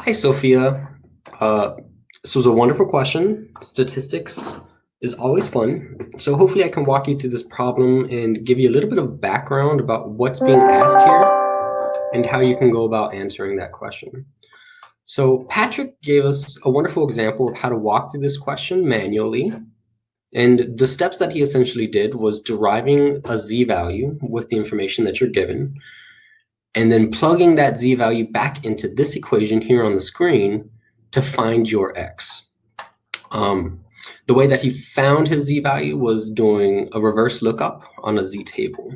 Hi, Sophia. This was a wonderful question. Statistics is always fun. So hopefully I can walk you through this problem and give you a little bit of background about what's being asked here and how you can go about answering that question. So Patrick gave us a wonderful example of how to walk through this question manually. And the steps that he essentially did was deriving a z-value with the information that you're given, and then plugging that z-value back into this equation here on the screen to find your x. The way that he found his z-value was doing a reverse lookup on a z-table.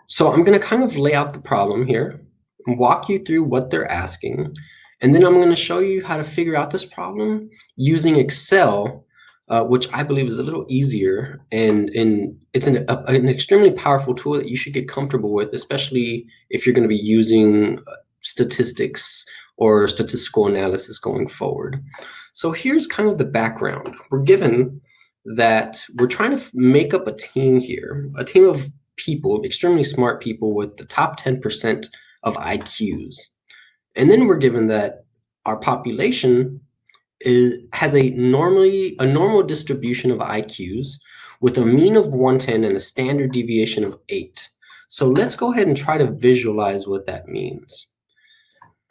So I'm going to kind of lay out the problem here and walk you through what they're asking, and then I'm going to show you how to figure out this problem using Excel, which I believe is a little easier, and it's an extremely powerful tool that you should get comfortable with, especially if you're going to be using statistics or statistical analysis going forward. So here's kind of the background. We're given that we're trying to make up a team here, a team of people, extremely smart people with the top 10% of IQs. And then we're given that our population has a normal distribution of IQs with a mean of 110 and a standard deviation of 8. So let's go ahead and try to visualize what that means.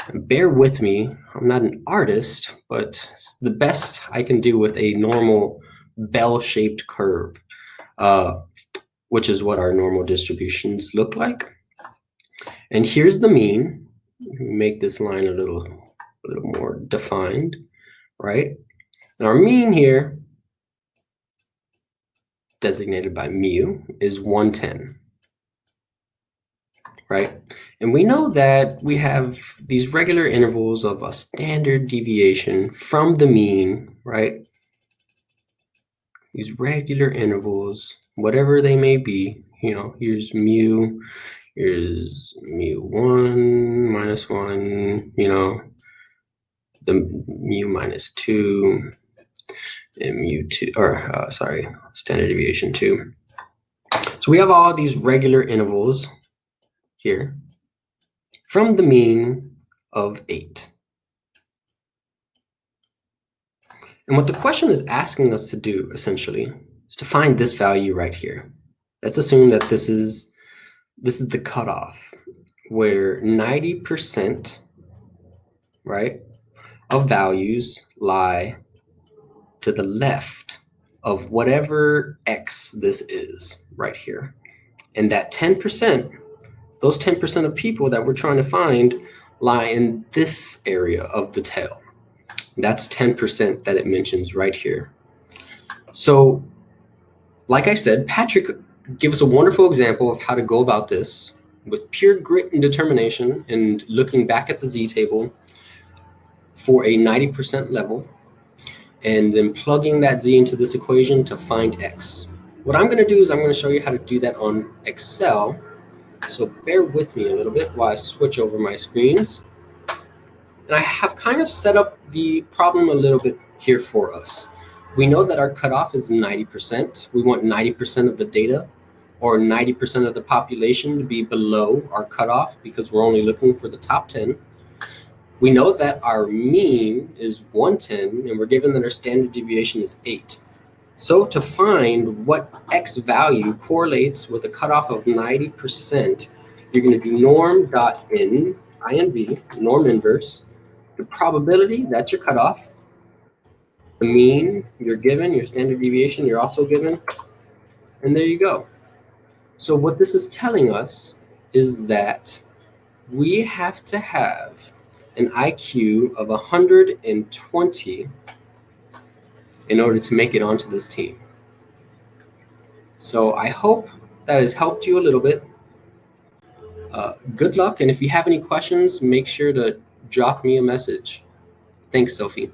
And bear with me, I'm not an artist, but it's the best I can do with a normal bell-shaped curve, which is what our normal distributions look like. And here's the mean. Make this line a little more defined, right? And our mean here, designated by mu, is 110. Right? And we know that we have these regular intervals of a standard deviation from the mean, right? These regular intervals, whatever they may be, here's mu, here's mu1, minus 1, the mu minus 2, and mu2, or standard deviation 2. So we have all these regular intervals here from the mean of 8. And what the question is asking us to do, essentially, is to find this value right here. Let's assume that this is the cutoff, where 90%, right, of values lie to the left of whatever x this is right here. And that 10%, those 10% of people that we're trying to find lie in this area of the tail. That's 10% that it mentions right here. So, like I said, Patrick gave us a wonderful example of how to go about this with pure grit and determination and looking back at the z-table for a 90% level, and then plugging that z into this equation to find x. What I'm going to do is I'm going to show you how to do that on Excel. So bear with me a little bit while I switch over my screens. And I have kind of set up the problem a little bit here for us. We know that our cutoff is 90%. We want 90% of the data or 90% of the population to be below our cutoff because we're only looking for the top 10. We know that our mean is 110 and we're given that our standard deviation is 8. So to find what x value correlates with a cutoff of 90%, you're going to do norm.in, INV, norm inverse, the probability, that's your cutoff, the mean you're given, your standard deviation you're also given, and there you go. So what this is telling us is that we have to have an IQ of 120 in order to make it onto this team. So I hope that has helped you a little bit. Good luck, and if you have any questions, make sure to drop me a message. Thanks, Sophie.